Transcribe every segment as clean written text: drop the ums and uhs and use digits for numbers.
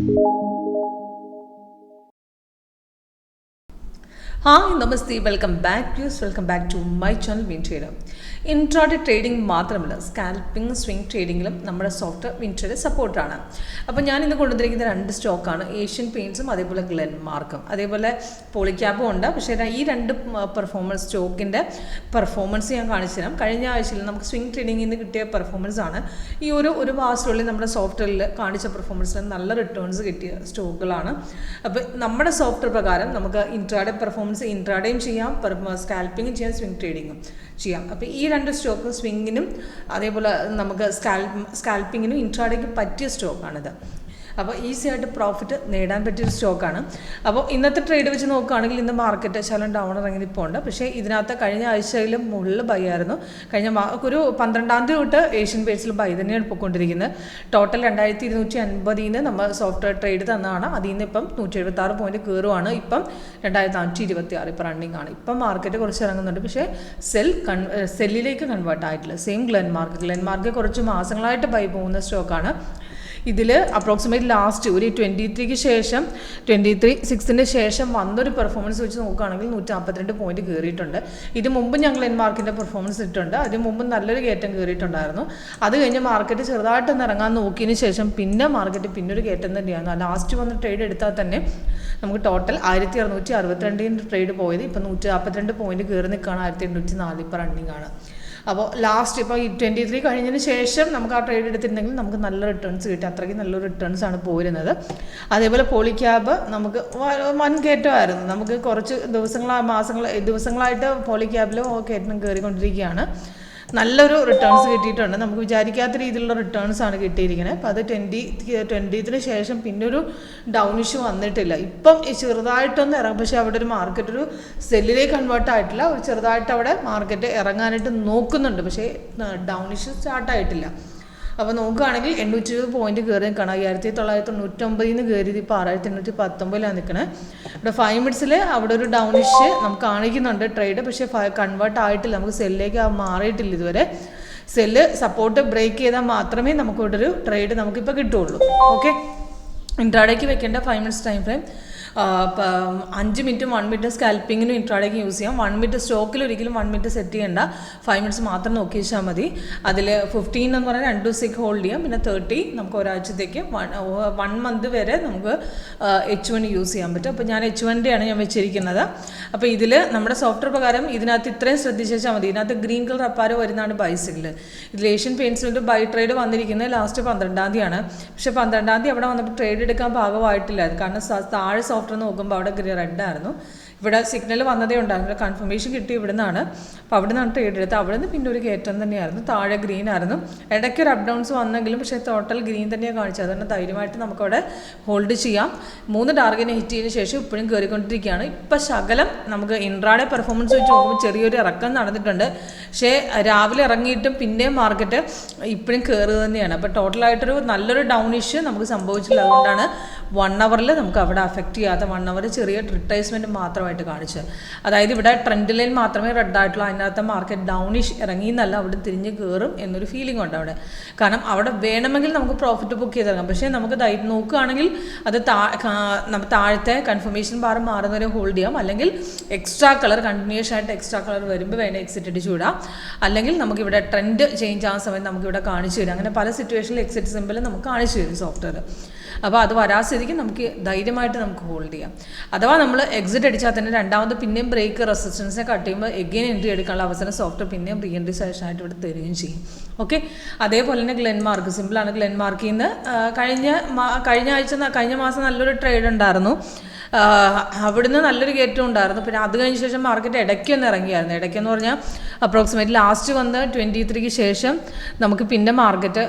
Hi, Namaste, welcome back to my channel Wintrader. Intraday trading മാത്രമല്ല, scalping swing ട്രേഡിങ്ങിലും നമ്മുടെ software വിൻട്രേഡ് സപ്പോർട്ടാണ്. അപ്പോൾ ഞാൻ ഇന്ന് കൊണ്ടുവന്നിരിക്കുന്ന 2 സ്റ്റോക്കാണ്, ഏഷ്യൻ പെയിൻറ്റ്സും അതേപോലെ ഗ്ലെൻമാർക്കും, അതേപോലെ പോളിക്യാബും ഉണ്ട്. പക്ഷേ ഈ 2 പെർഫോമൻസ് സ്റ്റോക്കിൻ്റെ പെർഫോമൻസ് ഞാൻ കാണിച്ചു തരാം. കഴിഞ്ഞ ആഴ്ചയിൽ നമുക്ക് സ്വിംഗ് ട്രേഡിങ്ങിൽ നിന്ന് കിട്ടിയ പെർഫോമൻസ് ആണ്. ഈ ഒരു മാസത്തിനുള്ളിൽ നമ്മുടെ സോഫ്റ്റ്വെയറിൽ കാണിച്ച പെർഫോമൻസിന് നല്ല റിട്ടേൺസ് കിട്ടിയ സ്റ്റോക്കുകളാണ്. അപ്പോൾ നമ്മുടെ സോഫ്റ്റ്വെയർ പ്രകാരം നമുക്ക് ഇൻട്രാഡേ പെർഫോമൻസ് ഇൻട്രാഡേയും ചെയ്യാം, സ്കാൽപ്പിങ്ങും ചെയ്യാം, സ്വിംഗ് ട്രേഡിങ്ങും ചെയ്യാം. അപ്പോൾ ഈ 2 സ്റ്റോക്ക് സ്വിങ്ങിനും അതേപോലെ നമുക്ക് സ്കാൽപ്പിങ്ങിനും ഇൻട്രാഡേക്ക് പറ്റിയ സ്റ്റോക്കാണിത്. അപ്പോൾ ഈസി ആയിട്ട് പ്രോഫിറ്റ് നേടാൻ പറ്റിയൊരു സ്റ്റോക്കാണ്. അപ്പോൾ ഇന്നത്തെ ട്രേഡ് വെച്ച് നോക്കുകയാണെങ്കിൽ ഇന്ന് മാർക്കറ്റ് ശകലം ഡൗൺ ഇറങ്ങി ഇപ്പോൾ ഉണ്ട്. പക്ഷേ ഇതിനകത്ത് കഴിഞ്ഞ ആഴ്ചയിലും മുകളിൽ ബൈ ആയിരുന്നു. ഒരു 12-ാം തീയതി തൊട്ട് ഏഷ്യൻ പെയിൻറ്റ്സിൽ ബൈ തന്നെയാണ് പോയിക്കൊണ്ടിരിക്കുന്നത്. ടോട്ടൽ 2250 നമ്മൾ സോഫ്റ്റ്വെയർ ട്രേഡ് തന്നതാണ്. അതിൽ നിന്ന് ഇപ്പം 176 പോയിന്റ് കയറുവാണ്. ഇപ്പം 2426 ഇപ്പോൾ റണ്ണിങ് ആണ്. ഇപ്പം മാർക്കറ്റ് കുറച്ച് ഇറങ്ങുന്നുണ്ട്. പക്ഷേ സെല്ലിലേക്ക് കൺവേർട്ട് ആയിട്ടില്ല. സെയിം ഗ്ലെൻമാർക്ക് കുറച്ച് മാസങ്ങളായിട്ട് ബൈ പോകുന്ന സ്റ്റോക്കാണ്. ഇതിൽ അപ്രോക്സിമേറ്റ് ലാസ്റ്റ് ഒരു 23-ക്ക് ശേഷം 23/6 ശേഷം വന്നൊരു പെർഫോമൻസ് വെച്ച് നോക്കുകയാണെങ്കിൽ 142 പോയിന്റ് കയറിയിട്ടുണ്ട്. ഇത് മുമ്പ് ഞങ്ങൾ ഗ്ലെൻമാർക്കിൻ്റെ പെർഫോമൻസ് ഇട്ടുണ്ട്. അതിന് മുമ്പ് നല്ലൊരു കയറ്റം കയറിയിട്ടുണ്ടായിരുന്നു. അത് കഴിഞ്ഞ് മാർക്കറ്റ് ചെറുതായിട്ടൊന്ന് ഇറങ്ങാൻ നോക്കിയതിന് ശേഷം പിന്നെ മാർക്കറ്റ് പിന്നൊരു കയറ്റം തന്നെയാണ്. ലാസ്റ്റ് വന്ന് ട്രേഡ് എടുത്താൽ തന്നെ നമുക്ക് ടോട്ടൽ 1662 ട്രേഡ് പോയത്. ഇപ്പം 142 പോയിന്റ് കയറി നിൽക്കുകയാണ്. 1804 ഇപ്പോൾ റണ്ണിങ് ആണ്. അപ്പോൾ ലാസ്റ്റ് ഇപ്പോൾ 23 കഴിഞ്ഞതിന് ശേഷം നമുക്ക് ആ ട്രേഡ് എടുത്തിട്ടുണ്ടെങ്കിൽ നമുക്ക് നല്ല റിട്ടേൺസ് കിട്ടും. അത്രയ്ക്ക് നല്ലൊരു റിട്ടേൺസ് ആണ് പോരുന്നത്. അതേപോലെ പോളിക്യാബ് നമുക്ക് വൻ കയറ്റമായിരുന്നു. നമുക്ക് കുറച്ച് ദിവസങ്ങളായിട്ട് പോളിക്യാബിലും കയറ്റം കയറിക്കൊണ്ടിരിക്കുകയാണ്. നല്ലൊരു റിട്ടേൺസ് കിട്ടിയിട്ടുണ്ട്. നമുക്ക് വിചാരിക്കാത്ത രീതിയിലുള്ള റിട്ടേൺസ് ആണ് കിട്ടിയിരിക്കുന്നത്. അപ്പോൾ അത് 20ന് ശേഷം പിന്നെ ഒരു ഡൗൺ ഇഷ്യൂ വന്നിട്ടില്ല. ഇപ്പം ചെറുതായിട്ടൊന്ന് ഇറങ്ങും. പക്ഷേ അവിടെ ഒരു മാർക്കറ്റ് ഒരു സെല്ലിലേക്ക് കൺവേർട്ട് ആയിട്ടില്ല. ഒരു ചെറുതായിട്ട് അവിടെ മാർക്കറ്റ് ഇറങ്ങാനായിട്ട് നോക്കുന്നുണ്ട്. പക്ഷേ ഡൗൺ ഇഷ്യൂ സ്റ്റാർട്ടായിട്ടില്ല. അപ്പോൾ നോക്കുകയാണെങ്കിൽ 820 പോയിന്റ് കയറി നിൽക്കണം. 1999 കയറിയത് ഇപ്പോൾ 6819 നിൽക്കണേ. ഇവിടെ 5 മിനിറ്റ്സിൽ അവിടെ ഒരു ഡൗൺ ഇഷ്യൂ നമുക്ക് കാണിക്കുന്നുണ്ട് ട്രേഡ്. പക്ഷേ കൺവേർട്ട് ആയിട്ടില്ല. നമുക്ക് സെല്ലിലേക്ക് മാറിയിട്ടില്ല ഇതുവരെ. സെല്ല് സപ്പോർട്ട് ബ്രേക്ക് ചെയ്താൽ മാത്രമേ നമുക്കിവിടെ ഒരു ട്രേഡ് നമുക്കിപ്പോൾ കിട്ടുള്ളൂ. ഓക്കെ, ഇൻട്രാഡേക്ക് വെക്കേണ്ട 5 മിനിറ്റ്സ് ടൈം ഫ്രെയിം. 5 മിനിറ്റും 1 മിനിറ്റ് സ്കാൽപ്പിങ്ങിനും ഇൻട്രാഡേക്ക് യൂസ് ചെയ്യാം. 1 മിനിറ്റ് സ്റ്റോക്കിൽ ഒരിക്കലും 1 മിനിറ്റ് സെറ്റ് ചെയ്യേണ്ട. 5 മിനിറ്റ്സ് മാത്രം നോക്കി വെച്ചാൽ മതി. അതിൽ 15 എന്ന് പറഞ്ഞാൽ 2 ദിവസത്തേക്ക് ഹോൾഡ് ചെയ്യാം. പിന്നെ 30 നമുക്ക് ഒരാഴ്ചത്തേക്ക് 1 മന്ത് വരെ നമുക്ക് H1 യൂസ് ചെയ്യാൻ പറ്റും. അപ്പോൾ ഞാൻ H1 ഞാൻ വെച്ചിരിക്കുന്നത്. അപ്പോൾ ഇതിൽ നമ്മുടെ സോഫ്റ്റ്വെയർ പ്രകാരം ഇതിനകത്ത് ഇത്രയും ശ്രദ്ധിച്ചാൽ മതി. ഇതിനകത്ത് ഗ്രീൻ കളർ അപ്പാരോ വരുന്നതാണ് ബൈസിക്കിൽ. ഇതിൽ ഏഷ്യൻ പെയിൻറ്റ്സിൻ്റെ ബൈ ട്രേഡ് വന്നിരിക്കുന്നത് ലാസ്റ്റ് 12-ാം തീയതിയാണ്. പക്ഷേ 12-ാം തീയതി അവിടെ വന്നപ്പോൾ ട്രേഡ് എടുക്കാൻ പാകമായിട്ടില്ല. കാരണം താഴെ സോഫ്റ്റ്വെയർ നോക്കുമ്പോൾ അവിടെ റെഡ് ആയിരുന്നു. ഇവിടെ സിഗ്നൽ വന്നതേ ഉണ്ടായിരുന്നു. കൺഫർമേഷൻ കിട്ടി ഇവിടെ നിന്നാണ്. അപ്പോൾ അവിടെ നിന്നാണ് ട്രേഡ് എടുത്തത്. അവിടെ നിന്ന് പിന്നെ ഒരു കയറ്റം തന്നെയായിരുന്നു. താഴെ ഗ്രീൻ ആയിരുന്നു. ഇടയ്ക്ക് ഒരു അപ്പ് ഡൗൺസ് വന്നെങ്കിലും പക്ഷേ ടോട്ടൽ ഗ്രീൻ തന്നെയാണ് കാണിച്ചത്. അതുകൊണ്ട് ധൈര്യമായിട്ട് നമുക്കവിടെ ഹോൾഡ് ചെയ്യാം. 3 ടാർഗറ്റ് ഹിറ്റ് ചെയ്തതിന് ശേഷം ഇപ്പോഴും കയറിക്കൊണ്ടിരിക്കുകയാണ്. ഇപ്പം ശകലം നമുക്ക് ഇൻട്രാഡേ പെർഫോമൻസ് വെച്ച് നോക്കുമ്പോൾ ചെറിയൊരു ഇറക്കം നടന്നിട്ടുണ്ട്. പക്ഷേ രാവിലെ ഇറങ്ങിയിട്ടും പിന്നെയും മാർക്കറ്റ് ഇപ്പോഴും കയറുക തന്നെയാണ്. അപ്പോൾ ടോട്ടലായിട്ടൊരു നല്ലൊരു ഡൗൺ ഇഷ്യൂ നമുക്ക് സംഭവിച്ചില്ല. അതുകൊണ്ടാണ് 1 അവറിൽ നമുക്ക് അവിടെ അഫക്റ്റ് ചെയ്യാത്ത 1 അവർ ചെറിയ റിട്രേസ്മെൻറ്റ് മാത്രമായിട്ട് കാണിച്ചത്. അതായത് ഇവിടെ ട്രെൻഡ് ലൈൻ മാത്രമേ റെഡ് ആയിട്ടുള്ളൂ. അതിനകത്ത് മാർക്കറ്റ് ഡൗണിഷ് ഇറങ്ങിയെന്നല്ല, അവിടെ തിരിഞ്ഞ് കയറും എന്നൊരു ഫീലിംഗ് ഉണ്ട് അവിടെ. കാരണം അവിടെ വേണമെങ്കിൽ നമുക്ക് പ്രോഫിറ്റ് ബുക്ക് ചെയ്തിറങ്ങാം. പക്ഷേ നമുക്ക് നോക്കുകയാണെങ്കിൽ അത് താഴത്തെ കൺഫർമേഷൻ ബാർ മാറുന്നവരെ ഹോൾഡ് ചെയ്യാം. അല്ലെങ്കിൽ എക്സ്ട്രാ കളർ കണ്ടിന്യൂസ് ആയിട്ട് എക്സ്ട്രാ കളർ വരുമ്പോൾ വേണേൽ എക്സിറ്റ് അടിച്ചു വിടാം. അല്ലെങ്കിൽ നമുക്കിവിടെ ട്രെൻഡ് ചേഞ്ച് ആകുന്ന സമയത്ത് നമുക്കിവിടെ കാണിച്ചു തരും. അങ്ങനെ പല സിറ്റുവേഷനിൽ എക്സിറ്റ് സിമ്പിൾ നമുക്ക് കാണിച്ചു തരും സോഫ്റ്റ്വെയർ. അപ്പോൾ അത് വരാസ്ഥിതിക്ക് നമുക്ക് ധൈര്യമായിട്ട് നമുക്ക് ഹോൾഡ് ചെയ്യാം. അഥവാ നമ്മൾ എക്സിറ്റ് അടിച്ചാൽ തന്നെ രണ്ടാമത് പിന്നെയും ബ്രേക്ക് റെസിസ്റ്റൻസിനെ കട്ട് ചെയ്യുമ്പോൾ എഗെയിൻ എൻട്രി എടുക്കാനുള്ള അവസരം സോഫ്റ്റ്വെയർ പിന്നെയും റീ എൻട്രി സെഷനായിട്ട് ഇവിടെ തരികയും ചെയ്യും. ഓക്കെ, അതേപോലെ തന്നെ ഗ്ലെൻമാർക്ക് സിമ്പിളാണ്. ഗ്ലെൻമാർക്കിൽ നിന്ന് കഴിഞ്ഞ മാസം നല്ലൊരു ട്രേഡ് ഉണ്ടായിരുന്നു. അവിടുന്ന് നല്ലൊരു കയറ്റം ഉണ്ടായിരുന്നു. പിന്നെ അത് കഴിഞ്ഞ ശേഷം മാർക്കറ്റ് ഇടയ്ക്കൊന്ന് ഇറങ്ങിയായിരുന്നു. ഇടയ്ക്കെന്ന് പറഞ്ഞാൽ അപ്രോക്സിമേറ്റ്ലി ലാസ്റ്റ് വന്ന് 23-ക്ക് ശേഷം നമുക്ക് പിന്നെ മാർക്കറ്റ്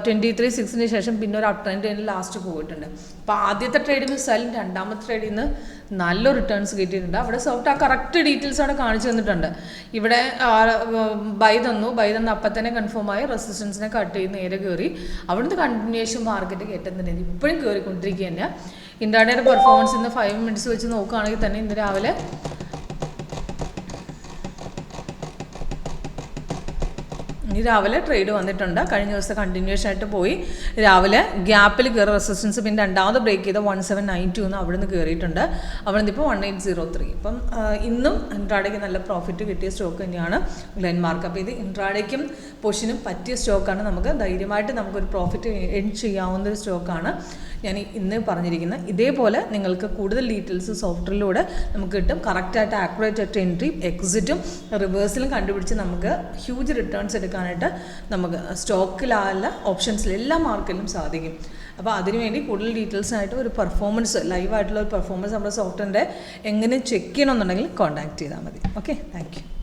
23/6 ശേഷം പിന്നെ ഒരു അപ് ട്രെൻഡ് ലാസ്റ്റ് പോയിട്ടുണ്ട്. അപ്പോൾ ആദ്യത്തെ ട്രേഡിൽ നിന്ന് സെല്ലും രണ്ടാമത്തെ ട്രേഡിൽ നിന്ന് നല്ല റിട്ടേൺസ് കിട്ടിയിട്ടുണ്ട്. അവിടെ സോഫ്റ്റ് ആ കറക്റ്റ് ഡീറ്റെയിൽസ് അവിടെ കാണിച്ചു തന്നിട്ടുണ്ട്. ഇവിടെ ബൈ തന്നു അപ്പം തന്നെ കൺഫേം ആയി റെസിസ്റ്റൻസിനെ കട്ട് ചെയ്ത് നേരെ കയറി. അവിടുന്ന് കണ്ടിന്യൂഷൻ മാർക്കറ്റ് കയറ്റുന്നുണ്ട്. ഇപ്പോഴും കയറിക്കൊണ്ടിരിക്കുക തന്നെ. ഇൻട്രാഡേയുടെ പെർഫോമൻസ് ഇന്ന് 5 മിനിറ്റ്സ് വെച്ച് നോക്കുകയാണെങ്കിൽ തന്നെ ഇന്ന് രാവിലെ ഇനി രാവിലെ ട്രേഡ് വന്നിട്ടുണ്ട്. കഴിഞ്ഞ ദിവസം കണ്ടിന്യൂസ് ആയിട്ട് പോയി. രാവിലെ ഗ്യാപ്പിൽ കയറി റെസിസ്റ്റൻസ്, പിന്നെ രണ്ടാമത് ബ്രേക്ക് ചെയ്ത 1792 എന്ന് അവിടെ നിന്ന് കയറിയിട്ടുണ്ട്. അവിടെ നിന്ന് ഇപ്പോൾ 1803. ഇപ്പം ഇന്നും ഇൻട്രാഡേക്ക് നല്ല പ്രോഫിറ്റ് കിട്ടിയ സ്റ്റോക്ക് തന്നെയാണ് ഗ്ലെൻമാർക്ക്. അപ്പോൾ ഇത് ഇൻട്രാഡേക്കും പൊസിഷനും പറ്റിയ സ്റ്റോക്കാണ്. നമുക്ക് ധൈര്യമായിട്ട് നമുക്കൊരു പ്രോഫിറ്റ് എൺ ചെയ്യാവുന്ന ഒരു സ്റ്റോക്കാണ് ഞാൻ ഇന്ന് പറഞ്ഞിരിക്കുന്നത്. ഇതേപോലെ നിങ്ങൾക്ക് കൂടുതൽ ഡീറ്റെയിൽസ് സോഫ്റ്റ്വെയറിലൂടെ നമുക്ക് കിട്ടും. കറക്റ്റായിട്ട് ആക്യുറേറ്റ് ആയിട്ട് എൻട്രിയും എക്സിറ്റും റിവേഴ്സലും കണ്ടുപിടിച്ച് നമുക്ക് ഹ്യൂജ് റിട്ടേൺസ് എടുക്കാനായിട്ട് നമുക്ക് സ്റ്റോക്കിലല്ല ഓപ്ഷൻസിൽ എല്ലാ മാർക്കറ്റിലും സാധിക്കും. അപ്പോൾ അതിനുവേണ്ടി കൂടുതൽ ഡീറ്റെയിൽസായിട്ട് ഒരു പെർഫോമൻസ്, ലൈവായിട്ടുള്ള ഒരു പെർഫോമൻസ് നമ്മുടെ സോഫ്റ്റ്വെയറിൻ്റെ എങ്ങനെ ചെക്ക് ചെയ്യണമെന്നുണ്ടെങ്കിൽ കോൺടാക്ട് ചെയ്താൽ മതി. Okay, thank you.